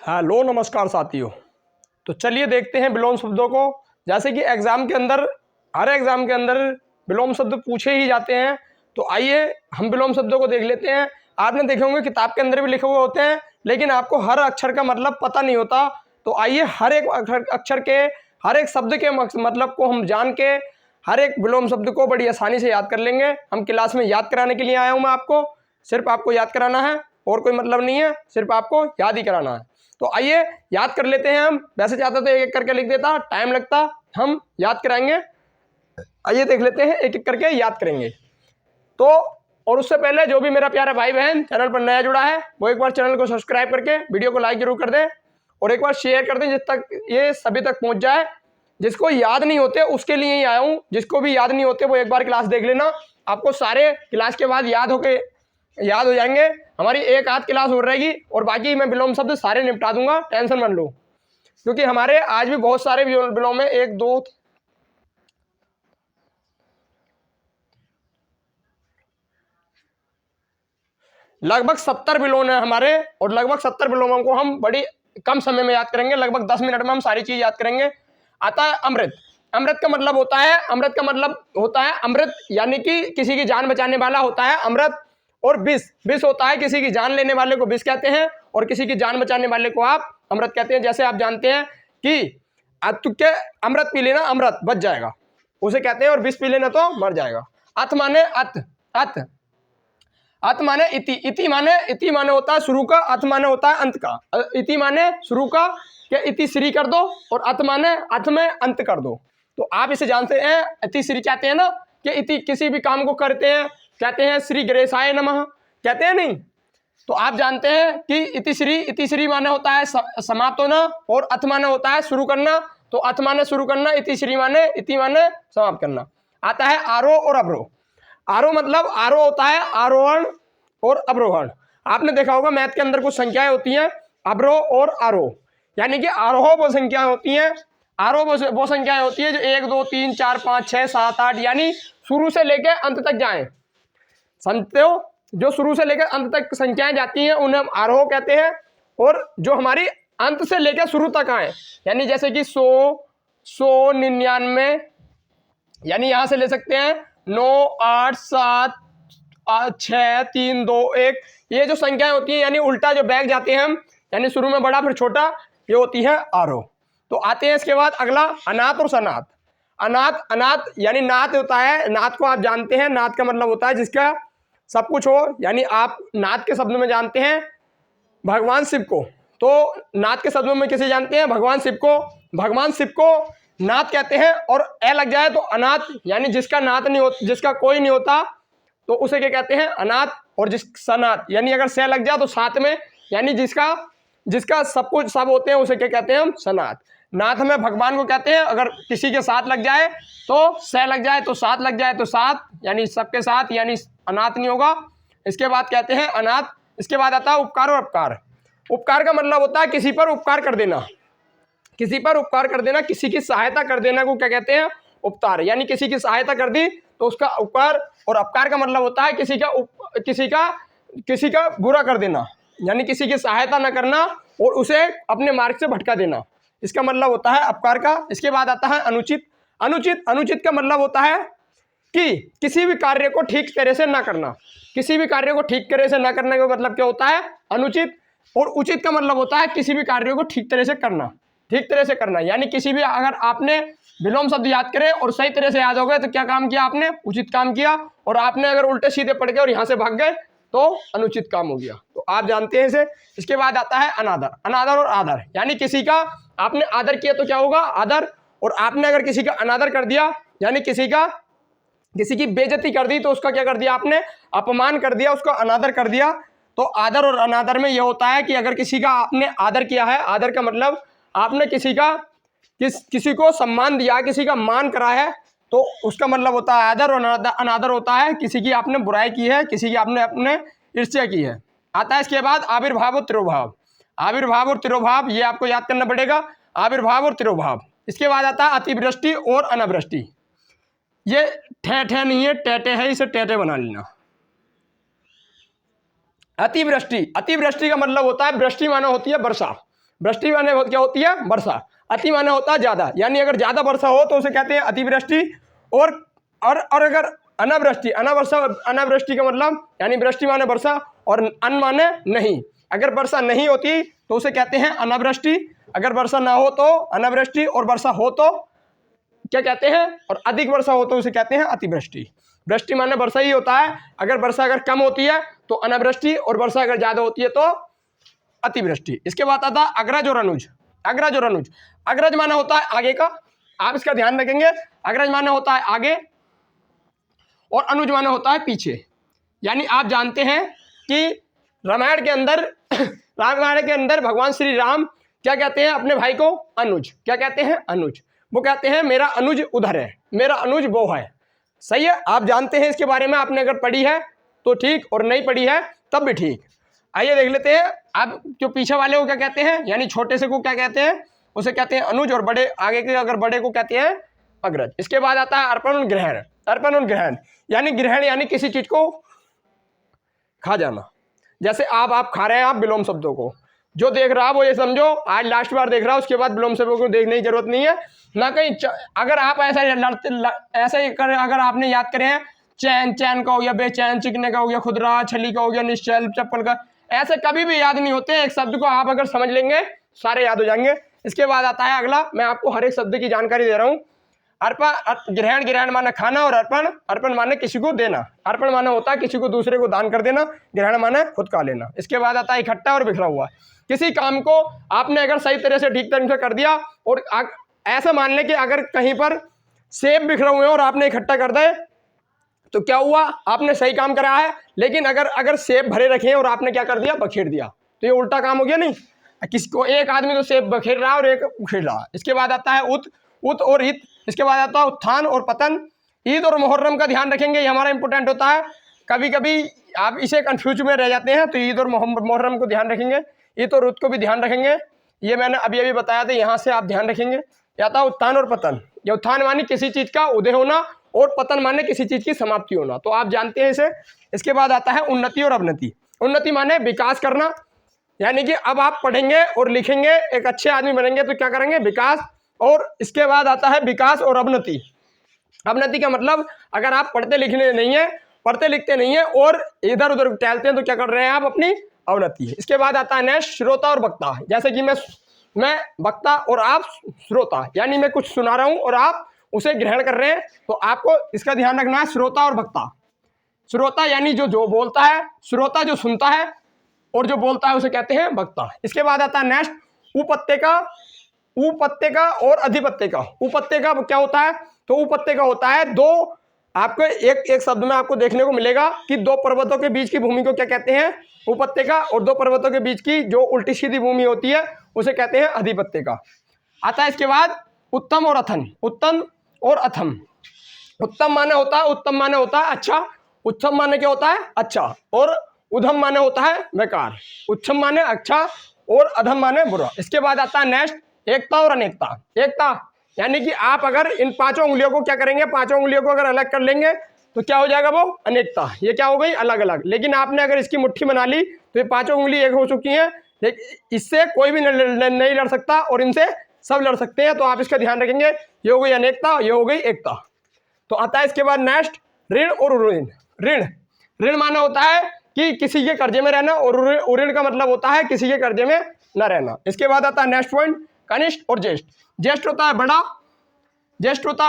Hello नमस्कार साथियों। तो चलिए देखते हैं विलोम शब्दों को। जैसे कि एग्जाम के अंदर, हर एग्जाम के अंदर विलोम शब्द पूछे ही जाते हैं। तो आइए हम विलोम शब्दों को देख लेते हैं। आपने देखे होंगे किताब के अंदर भी लिखे हुए होते हैं, लेकिन आपको हर अक्षर का मतलब पता नहीं होता। तो आइए हर एक अक्षर के, हर एक शब्द के मतलब को हम जान के हर एक विलोम शब्द को बड़ी आसानी से याद कर लेंगे। हम क्लास में याद कराने के लिए आया हूँ मैं आपको, सिर्फ आपको याद कराना है और कोई मतलब नहीं है, सिर्फ आपको याद ही कराना है। तो आइए याद कर लेते हैं हम। वैसे चाहता तो एक एक करके लिख देता, टाइम लगता, हम याद कराएंगे। आइए देख लेते हैं, एक एक करके याद करेंगे। तो और उससे पहले जो भी मेरा प्यारा भाई बहन चैनल पर नया जुड़ा है वो एक बार चैनल को सब्सक्राइब करके वीडियो को लाइक जरूर कर दें और एक बार शेयर कर दें जिस तक ये सभी तक पहुंच जाए। जिसको याद नहीं होते उसके लिए ही आया हूँ, जिसको भी याद नहीं होते वो एक बार क्लास देख लेना, आपको सारे क्लास के बाद याद हो जाएंगे। हमारी एक आध क्लास हो रहेगी और बाकी मैं विलोम शब्द सारे निपटा दूंगा, टेंशन मत लो। क्योंकि हमारे आज भी बहुत सारे विलोम है, एक दो लगभग 70 विलोम है हमारे, और लगभग 70 विलोमों को हम बड़ी कम समय में याद करेंगे। लगभग 10 मिनट में हम सारी चीज याद करेंगे। आता है अमृत। अमृत का मतलब होता है अमृत, यानी कि किसी की जान बचाने वाला होता है अमृत। और विष, विष होता है किसी की जान लेने वाले को विष कहते हैं, और किसी की जान बचाने वाले को आप अमृत कहते हैं। जैसे आप जानते हैं कि के अमृत पी लेना, अमृत बच जाएगा, उसे कहते हैं, और विष पी लेना तो मर जाएगा। अथ माने अथ, अथ माने इति, इति माने होता है शुरू का, अथ माने होता है अंत का। इति माने शुरू का, क्या इति श्री कर दो, और अथ माने अथ में अंत कर दो। तो आप इसे जानते हैं, इति श्री कहते हैं ना, कि इति किसी भी काम को करते हैं, कहते हैं श्री गणेशाय नमः, कहते हैं नहीं। तो आप जानते हैं कि इति श्री माने होता है समाप्त होना, और अथ माने होता है शुरू करना। तो अथ माने शुरू करना, इति श्री माने, इति माने समाप्त करना। आता है आरोह और अवरोह। आरोह मतलब आरोह होता है आरोहण और अवरोहण। आपने देखा होगा मैथ के अंदर कुछ संख्याएं होती हैं, अवरोह और आरोह, यानी कि आरोह वो संख्याएं होती हैं, आरोह वो संख्याएं होती है जो 1 2 3 4 5 6 7 8 यानी शुरू से लेकर अंत तक जाएं। समझते हो, जो शुरू से लेकर अंत तक संख्याएं जाती हैं उन्हें हम आरोह कहते हैं। और जो हमारी अंत से लेकर शुरू तक आए, यानी जैसे कि 100 100 99, यानी यहां से ले सकते हैं 9 8 7 6 3 2 1, ये जो संख्याएं होती हैं यानी उल्टा जो बैग जाते हैं हम, यानी शुरू में बड़ा फिर छोटा, ये होती है आरोह। तो आते हैं इसके बाद अगला अनाथ और सनाथ। अनाथ यानी नाथ होता है, नाथ को आप जानते हैं, नाथ का मतलब होता है जिसका सब कुछ हो, यानी आप नाथ के शब्द में जानते हैं भगवान शिव को। तो नाथ के शब्दों में किसे जानते हैं? भगवान शिव को। भगवान शिव को नाथ कहते हैं। और ए लग जाए तो अनाथ, यानी जिसका नाथ नहीं होता, जिसका कोई नहीं होता, तो उसे क्या कहते हैं? अनाथ। और जिस सनाथ, यानी अगर से लग जाए तो साथ में, यानी जिसका सब कुछ सब होते हैं, उसे क्या कहते हैं हम? सनाथ। नाथ में भगवान को कहते हैं। अगर किसी के साथ लग जाए तो से लग जाए, तो साथ लग जाए तो साथ, यानी सबके साथ, यानी अनाथ नहीं होगा। इसके बाद कहते हैं अनाथ। इसके बाद आता है उपकार और अपकार। उपकार का मतलब होता है किसी पर उपकार कर देना, किसी पर उपकार कर देना, किसी की सहायता कर देना को क्या कहते हैं? उपकार। यानी किसी की सहायता कर दी तो उसका उपकार। और अपकार का मतलब होता है किसी का बुरा कर देना, यानी किसी की सहायता न करना और उसे अपने मार्ग से भटका देना, इसका मतलब होता है अपकार का। इसके बाद आता है अनुचित। अनुचित का मतलब होता है कि किसी भी कार्य को ठीक तरह से ना करना। किसी भी कार्य को ठीक तरह से ना करने का मतलब क्या होता है? अनुचित। और उचित का मतलब होता है किसी भी कार्य को ठीक तरह से करना, ठीक तरह से करना। यानी किसी भी, अगर आपने विलोम शब्द याद करे और सही तरह से याद हो गए तो क्या काम किया आपने? उचित काम किया। और आपने अगर उल्टे सीधे पड़ गए और यहाँ से भाग गए तो अनुचित काम हो गया। तो आप जानते हैं इसे। इसके बाद आता है अनादर। अनादर और आदर, यानी किसी का आपने आदर किया तो क्या होगा? आदर। और आपने अगर किसी का अनादर कर दिया, यानी किसी की बेइज्जती कर दी, तो उसका क्या कर दिया आपने? अपमान कर दिया, उसका अनादर कर दिया। तो आदर और अनादर में यह होता है कि अगर किसी का आपने आदर किया है, आदर का मतलब आपने किसी को सम्मान दिया, किसी का मान करा है, तो उसका मतलब होता है आदर। और अनादर होता है किसी की आपने बुराई की है, किसी की आपने अपने ईर्ष्या की है। आता है इसके बाद आविर्भाव और तिरोभाव। आविर्भाव और तिरोभाव ये आपको याद करना पड़ेगा, आविर्भाव और तिरोभाव। इसके बाद आता है अतिवृष्टि और अनावृष्टि। ये ठे ठे नहीं है, टे है, इसे टे बना लेना। अतिवृष्टि, अतिवृष्टि का मतलब होता है, वृष्टि माने होती है वर्षा, वृष्टि माने क्या होती है वर्षा, अति माने होता है ज्यादा, यानी अगर ज्यादा वर्षा हो तो उसे कहते हैं अतिवृष्टि। और अगर अनावृष्टि, अनावृष्टि का मतलब यानी वृष्टि माने वर्षा और अन माने नहीं, अगर वर्षा नहीं होती तो उसे कहते हैं अनावृष्टि, अगर वर्षा ना हो तो अनावृष्टि, और वर्षा हो तो क्या कहते हैं, और अधिक वर्षा हो तो उसे कहते हैं अतिवृष्टि। वृष्टि माने वर्षा ही होता है, अगर वर्षा अगर कम होती है तो अनावृष्टि, और वर्षा अगर ज्यादा होती है तो अतिवृष्टि। इसके बाद आता है अग्रज और अनुज। अग्रज और अनुज, अग्रज माने होता है आगे का, आप इसका ध्यान रखेंगे, अग्रज माने होता है आगे और अनुज माने होता है पीछे। यानी आप जानते हैं कि रामायण के अंदर भगवान श्री राम क्या कहते हैं अपने भाई को, अनुज, क्या कहते हैं अनुज, वो कहते हैं मेरा अनुज उधर है, मेरा अनुज वो है। सही है, आप जानते हैं इसके बारे में, आपने अगर पढ़ी है तो ठीक, और नहीं पढ़ी है तब भी ठीक। आइए देख लेते हैं। आप जो पीछे वाले को क्या कहते हैं, यानी छोटे से को क्या कहते हैं, उसे कहते हैं अनुज, और बड़े आगे के अगर बड़े को कहते हैं अग्रज। इसके बाद आता है अर्पण और ग्रहण। अर्पण और ग्रहण यानी ग्रहण यानी किसी चीज को खा जाना, जैसे आप खा रहे हैं, आप विलोम शब्दों को, जो देख रहा है वो ये समझो आज लास्ट बार देख रहा है, उसके बाद विलोम शब्दों को देखने की जरूरत नहीं है ना कहीं। अगर आप ऐसा ही कर, अगर आपने याद करे हैं चैन, चैन का हो गया, बेचैन, चिकने का हो गया, खुदरा, छली का हो गया, निश्चल, चप्पल का, ऐसे कभी भी याद नहीं होते। एक शब्द को आप अगर समझ लेंगे सारे याद हो जाएंगे। इसके बाद आता है अगला, मैं आपको हर एक शब्द की जानकारी दे रहा हूँ। अर्पण, ग्रहण, ग्रहण माने खाना, और अर्पण, अर्पण माने किसी को देना। अर्पण माने होता है किसी को दूसरे को दान कर देना, ग्रहण माने खुद का लेना। इसके बाद आता है इकट्ठा और बिखरा हुआ। किसी काम को आपने अगर सही तरह से ठीक तरह से कर दिया, और ऐसा मान लें कि अगर कहीं पर सेब बिखरे हुए हैं और आपने इकट्ठा कर दिए तो क्या हुआ, आपने सही काम करा है। लेकिन अगर सेब भरे रखे हैं और आपने क्या कर दिया, बखेर दिया, तो ये उल्टा काम हो गया नहीं। किसको, एक आदमी तो सेब बखेर रहा है और एक उखेड़ रहा है। इसके बाद आता है उत और इत। इसके बाद आता है उत्थान और पतन। ईद और मुहर्रम का ध्यान रखेंगे, ये हमारा इंपॉर्टेंट होता है। कभी कभी आप इसे कंफ्यूज में रह जाते हैं, तो ईद और मुहर्रम को ध्यान रखेंगे, ईद और उत को भी ध्यान रखेंगे। ये मैंने अभी बताया था, यहाँ से आप ध्यान रखेंगे। या था उत्थान और पतन। ये उत्थान माने किसी चीज का उदय होना, और पतन माने किसी चीज की समाप्ति होना, तो आप जानते हैं इसे। इसके बाद आता है उन्नति और अवनति। उन्नति माने विकास करना, यानी कि अब आप पढ़ेंगे और लिखेंगे, एक अच्छे आदमी बनेंगे तो क्या करेंगे, विकास। और इसके बाद आता है विकास और अवनति। अवनति का मतलब अगर आप पढ़ते लिखते नहीं है और इधर उधर टहलते हैं तो क्या कर रहे हैं आप, अपनी अवनति। इसके बाद आता है नेक्स्ट श्रोता और वक्ता। जैसे कि मैं वक्ता और आप श्रोता, यानी मैं कुछ सुना रहा हूं और आप उसे ग्रहण कर रहे हैं, तो आपको इसका ध्यान रखना है, श्रोता और वक्ता। श्रोता यानी जो बोलता है, श्रोता जो सुनता है, और जो बोलता है उसे कहते हैं वक्ता। इसके बाद आता है नेक्स्ट उपपत्य का और अधिपत्य का। उपपत्य का क्या होता है, तो उपपत्य का होता है दो, आपको एक शब्द में आपको देखने को मिलेगा कि दो पर्वतों के बीच की भूमि को क्या कहते हैं, उपपत्य का, और दो पर्वतों के बीच की जो उल्टी सीधी भूमि होती है उसे कहते हैं अधिपत्य का। आता है इसके बाद उत्तम और अथम। उत्तम और अथम। उत्तम माने होता है अच्छा, उत्तम माने क्या होता है अच्छा, और उधम माने होता है बेकार। उत्तम माने अच्छा और अधम माने बुरा। इसके बाद आता है नेक्स्ट एकता और अनेकता। एकता यानी कि आप अगर इन पांचों उंगलियों को क्या करेंगे, पांचों उंगलियों को अगर अलग कर लेंगे तो क्या हो जाएगा, वो अनेकता। ये क्या हो गई, अलग अलग। लेकिन आपने अगर इसकी मुट्ठी बना ली तो ये पांचों उंगली एक हो चुकी हैं, लेकिन इससे कोई भी नहीं लड़ सकता और इनसे सब लड़ सकते हैं, तो आप इसका ध्यान रखेंगे। ये हो गई अनेकता, ये हो गई एकता। तो आता है इसके बाद नेक्स्ट ऋण और ऋण। ऋण माना होता है कि किसी के कर्जे में रहना, और ऋण का मतलब होता है किसी के कर्जे में न रहना। इसके बाद आता है नेक्स्ट पॉइंट कनिष्ठ और ज्येष्ठ। ज्येष्ठ होता है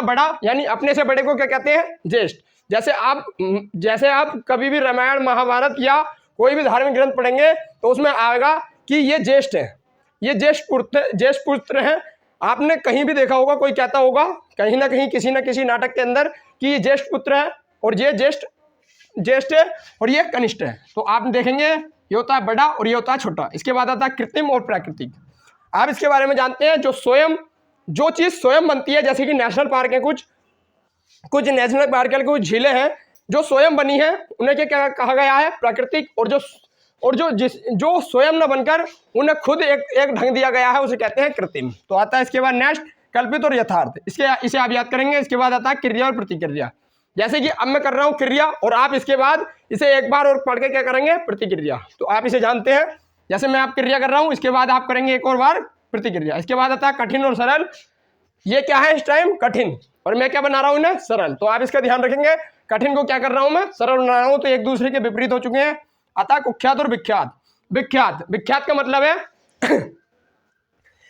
बड़ा, यानी अपने से बड़े को क्या कहते हैं, ज्येष्ठ। जैसे आप कभी भी रामायण महाभारत या कोई भी धार्मिक ग्रंथ पढ़ेंगे तो उसमें आएगा कि ये ज्येष्ठ है, ये ज्येष्ठ पुत्र हैं। आपने कहीं भी देखा होगा, कोई कहता होगा कहीं ना कहीं किसी न किसी नाटक के अंदर कि ये ज्येष्ठ पुत्र है, और ये ज्येष्ठ है, और ये कनिष्ठ है। तो आप देखेंगे ये होता है बड़ा और ये होता है छोटा। इसके बाद आता है कृत्रिम और प्राकृतिक। आप इसके बारे में जानते हैं, जो चीज़ स्वयं बनती है, जैसे कि नेशनल पार्क है, कुछ नेशनल पार्क के कुछ झीलें हैं जो स्वयं बनी है, उन्हें क्या कहा गया है, प्राकृतिक। और जो स्वयं न बनकर उन्हें खुद एक ढंग दिया गया है उसे कहते हैं कृत्रिम। तो आता है इसके बाद नेक्स्ट कल्पित और यथार्थ, इसे आप याद करेंगे। इसके बाद आता है क्रिया और प्रतिक्रिया। जैसे कि अब मैं कर रहा हूं क्रिया और आप इसके बाद इसे एक बार और पढ़ के क्या करेंगे, प्रतिक्रिया। तो आप इसे जानते हैं, जैसे मैं आप क्रिया कर रहा हूं, इसके बाद आप करेंगे एक और बार प्रतिक्रिया। इसके बाद आता है कठिन और सरल। ये क्या है इस टाइम, कठिन, और मैं क्या बना रहा हूं इन्हें, सरल। तो आप इसका ध्यान रखेंगे, कठिन को क्या कर रहा हूं मैं, सरल बना रहा हूं, तो एक दूसरे के विपरीत हो चुके हैं। अतः कुख्यात और विख्यात। विख्यात का मतलब है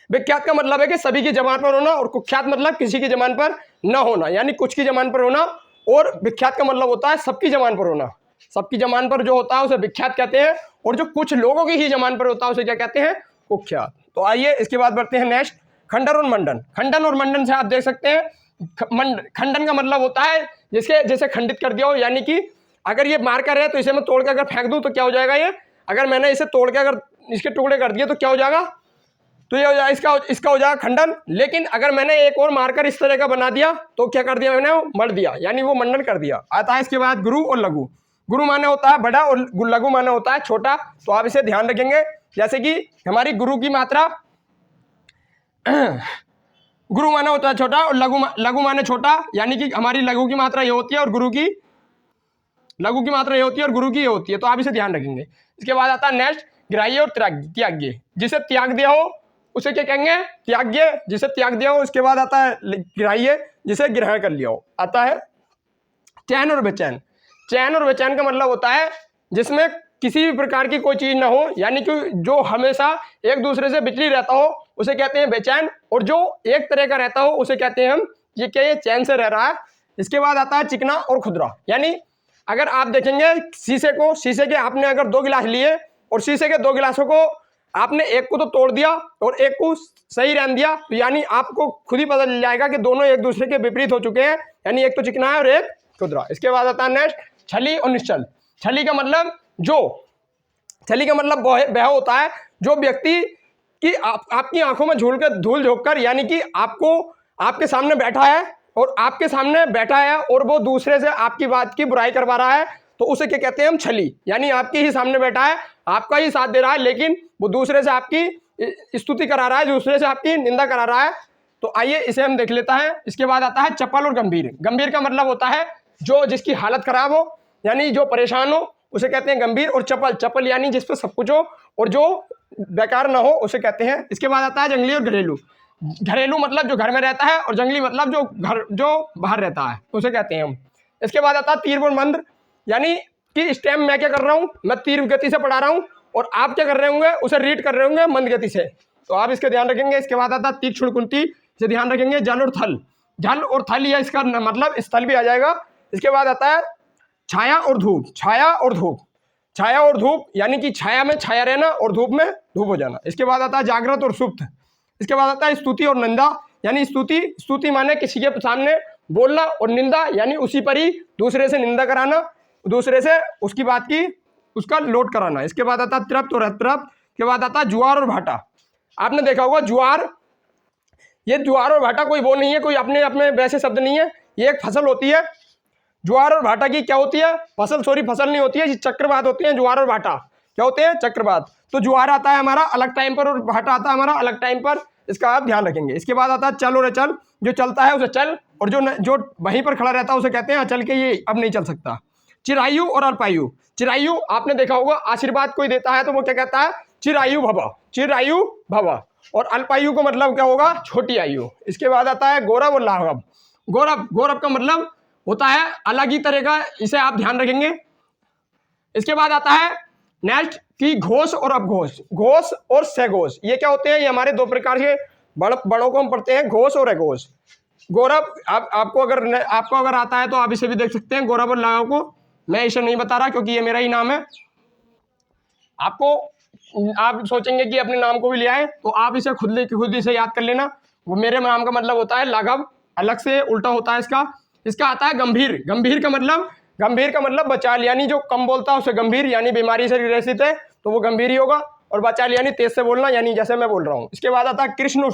विख्यात का मतलब है कि सभी की जबान पर होना, और कुख्यात मतलब किसी की जबान पर न होना, यानी कुछ की जबान पर होना। और विख्यात का मतलब होता है सबकी जबान पर होना। सबकी जबान पर जो होता है उसे विख्यात कहते हैं, और जो कुछ लोगों की ही जबान पर होता है उसे क्या कहते हैं, कुख्यात। तो आइए इसके बाद बढ़ते हैं नेक्स्ट, खंडन और मंडन। खंडन और मंडन से आप देख सकते हैं, खंडन का मतलब होता है जैसे खंडित कर दिया हो, यानी कि अगर ये मार्कर है तो इसे मैं तोड़ के अगर फेंक दूं तो क्या हो जाएगा, ये अगर मैंने इसे तोड़ के अगर इसके टुकड़े कर दिए तो क्या हो जाएगा, तो ये हो जाएगा इसका हो जाएगा खंडन। लेकिन अगर मैंने एक और मार्कर इस तरह का बना दिया तो क्या कर दिया मैंने, मर दिया, यानी वो मंडन कर दिया। आता है इसके बाद गुरु और लघु। गुरु माने होता है बड़ा और लघु माने होता है छोटा। तो आप इसे ध्यान रखेंगे, जैसे कि हमारी गुरु की मात्रा गुरु माने होता है छोटा और लघु माने छोटा, यानी कि हमारी लघु की मात्रा ये होती है और गुरु की लघु की मात्रा ये होती है और गुरु की ये होती है। तो आप इसे ध्यान रखेंगे। इसके बाद आता है नेक्स्ट, ग्राह्य और त्याग्य। जिसे त्याग दिया हो उसे क्या कहेंगे, त्याग्य। जिसे त्याग दिया हो। इसके बाद आता है ग्राह्य, जिसे ग्रहण कर लिया हो। आता है चैन और बेचैन। चैन और बेचैन का मतलब होता है जिसमें किसी भी प्रकार की कोई चीज ना हो, यानी कि जो हमेशा एक दूसरे से बिचली रहता हो उसे कहते हैं बेचैन, और जो एक तरह का रहता हो उसे कहते हैं हम ये क्या, ये चैन से रह रहा है। इसके बाद आता है चिकना और खुदरा, यानी अगर आप देखेंगे शीशे के आपने अगर 2 गिलास लिए और शीशे के 2 गिलासों को आपने एक को तो तोड़ दिया और एक को सही रहने दिया, तो यानी आपको खुद ही पता चल जाएगा कि दोनों एक दूसरे के विपरीत हो चुके हैं, यानी एक तो चिकना है और एक खुदरा। इसके बाद आता है नेक्स्ट, छली और निश्चल। छली का मतलब वह होता है जो व्यक्ति कि आपकी आंखों में धूल झोंककर, यानी कि आपके सामने बैठा है और वो दूसरे से आपकी बात की बुराई करवा रहा है, तो उसे क्या कहते हैं हम, छली। यानी आपके ही सामने बैठा है, आपका ही साथ दे रहा है, लेकिन वो दूसरे से आपकी स्तुति करा रहा है, दूसरे से आपकी निंदा करा रहा है। तो आइए इसे हम देख लेता है। इसके बाद आता है चपल और गंभीर। गंभीर का मतलब होता है जो जिसकी हालत खराब हो, यानी जो परेशान हो उसे कहते हैं गंभीर। और चपल यानी जिस पर सब कुछ हो और जो बेकार ना हो उसे कहते हैं। इसके बाद आता है जंगली और घरेलू। घरेलू मतलब जो घर में रहता है, और जंगली मतलब जो बाहर रहता है उसे कहते हैं हम। इसके बाद आता है तीर और मंत्र, यानी कि इस टाइम मैं क्या कर रहा हूँ, मैं तीर गति से पढ़ा रहा हूँ और आप क्या कर रहे होंगे, उसे रीड कर रहे होंगे मंद गति से। तो आप इसका ध्यान रखेंगे। इसके बाद आता है तीक्ष्ण कुंती, इसे ध्यान रखेंगे। जल और थल, यह इसका मतलब स्थल भी आ जाएगा। इसके बाद आता है छाया और धूप, यानी कि छाया में छाया रहना और धूप में धूप हो जाना। इसके बाद आता है जागृत और सुप्त। इसके बाद आता है स्तुति और निंदा, यानी स्तुति माने किसी के सामने बोलना, और निंदा यानी उसी पर ही दूसरे से निंदा कराना, दूसरे से उसकी बात की उसका लोट कराना। इसके बाद आता है तृप्त और अतृप्त। इसके बाद आता है ज्वार और भाटा। आपने देखा होगा ज्वार और भाटा कोई वो नहीं है, कोई अपने वैसे शब्द नहीं है, ये एक फसल होती है। ज्वार और भाटा की क्या होती है, फसल नहीं होती है, ये चक्रवात होते हैं। ज्वार और भाटा क्या होते हैं, चक्रवात। तो ज्वार आता है हमारा अलग टाइम पर और भाटा आता है हमारा अलग टाइम पर, इसका आप ध्यान रखेंगे। इसके बाद आता है चल और अचल। जो चलता है उसे चल, और जो वहीं पर खड़ा रहता है उसे कहते हैं अचल, के ये अब नहीं चल सकता। चिरायु और अल्पायु। चिरायु आपने देखा होगा, आशीर्वाद कोई देता है तो वो क्या कहता है, चिरायु भव। और अल्पायु का मतलब क्या होगा, छोटी आयु। इसके बाद आता है गौरव और लाघव। गौरव का मतलब होता है अलग ही तरह का, इसे आप ध्यान रखेंगे। इसके बाद आता है नेक्स्ट कि घोष और अपघोष। घोष और सघोष, ये क्या होते हैं, ये हमारे 2 प्रकार के बड़ों को हम पढ़ते हैं, घोष और अघोष। गौरव आपको अगर आता है तो आप इसे भी देख सकते हैं, गौरव और लाघव को। मैं इसे नहीं बता रहा क्योंकि ये मेरा ही नाम है। आप सोचेंगे कि अपने नाम को भी ले आए, तो आप इसे खुद इसे याद कर लेना। वो मेरे नाम का मतलब होता है लाघव, अलग से उल्टा होता है इसका आता है गंभीर। गंभीर का मतलब बचाल, यानी जो कम बोलता है उसे गंभीर, यानी बीमारी से ग्रसित है तो वो गंभीर ही होगा। और बचाल यानी तेज से बोलना, यानी जैसे मैं बोल रहा हूँ। इसके बाद आता है कृष्ण और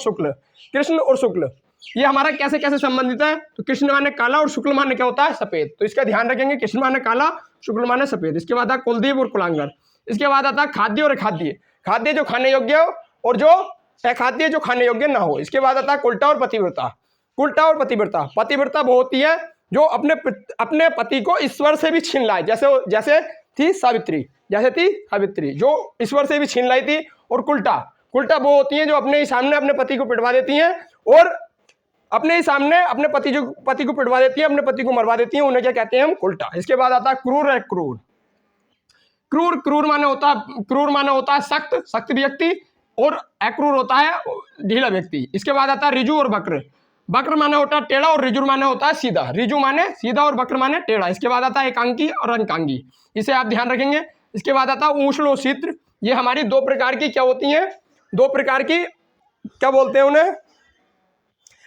शुक्ल। ये हमारा कैसे कैसे संबंधित है, तो कृष्ण माने काला और शुक्ल माने क्या होता है, सफेद। तो इसका ध्यान रखेंगे, कृष्ण माने काला, शुक्ल माने सफेद। इसके बाद आता है कुलदीप और कुलांगर। इसके बाद आता है खाद्य और अखाद्य। खाद्य जो खाने योग्य हो और जो अखाद्य जो खाने योग्य ना हो। इसके बाद आता है कुल्टा और पतिव्रता। कुल्टा और पतिव्रता, पतिव्रता वो होती है जो अपने पति को ईश्वर से भी छीन लाए, जैसे थी सावित्री जो ईश्वर से भी छीन लाई थी। और कुल्टा वो होती है जो अपने ही सामने अपने पति को पिटवा देती हैं और अपने ही सामने अपने पति को पिटवा देती हैं, अपने पति को मरवा देती हैं, उन्हें क्या कहते हैं हम? उल्टा। इसके बाद आता है क्रूर है क्रूर। क्रूर माने होता है सख्त व्यक्ति, और अक्रूर होता है ढीला व्यक्ति। इसके बाद आता है रिजु और वक्र। वक्र माने होता है टेढ़ा और रिजु माने होता है सीधा। रिजु माने सीधा और वक्र माने टेढ़ा। इसके बाद आता है एकांकी और अंकांगी, इसे आप ध्यान रखेंगे। इसके बाद आता है उष्ण और शीत। ये हमारी दो प्रकार की क्या होती हैं? दो प्रकार की क्या बोलते हैं उन्हें?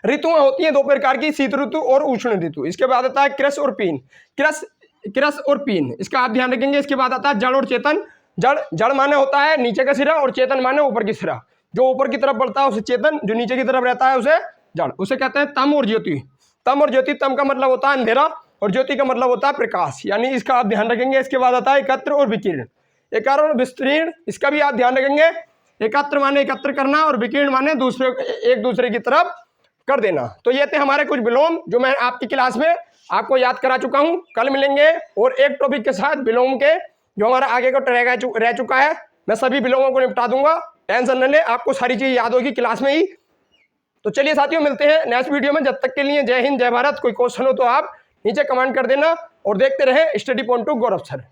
ऋतुएं होती हैं दो प्रकार की, शीत ऋतु और उष्ण ऋतु। इसके बाद आता है क्रस और पीन। क्रस और पीन, इसका आप ध्यान रखेंगे। इसके बाद आता है जड़ और चेतन। जड़ माने होता है नीचे का सिरा और चेतन माने ऊपर की सिरा। जो ऊपर की तरफ बढ़ता है उसे चेतन, जो नीचे की तरफ रहता है उसे जड़। उसे कहते हैं तम और ज्योति। तम का मतलब होता है अंधेरा और ज्योति का मतलब होता है प्रकाश, यानी इसका आप ध्यान रखेंगे। इसके बाद आता है एकत्र और विकीर्ण। एकत्र और विस्तीर्ण, इसका भी आप ध्यान रखेंगे। एकत्र माने एकत्र करना और विकीर्ण माने एक दूसरे की तरफ कर देना। तो ये थे हमारे कुछ विलोम जो मैं आपकी क्लास में आपको याद करा चुका हूं। कल मिलेंगे और एक टॉपिक के साथ विलोम के, जो हमारा आगे का रह चुका है। मैं सभी विलोमों को निपटा दूंगा, टेंशन न ले, आपको सारी चीज याद होगी क्लास में ही। तो चलिए साथियों, मिलते हैं नेक्स्ट वीडियो में। जब तक के लिए जय हिंद जय भारत। कोई क्वेश्चन हो तो आप नीचे कमेंट कर देना और देखते रहे स्टडी पॉइंट टू गौरव सर।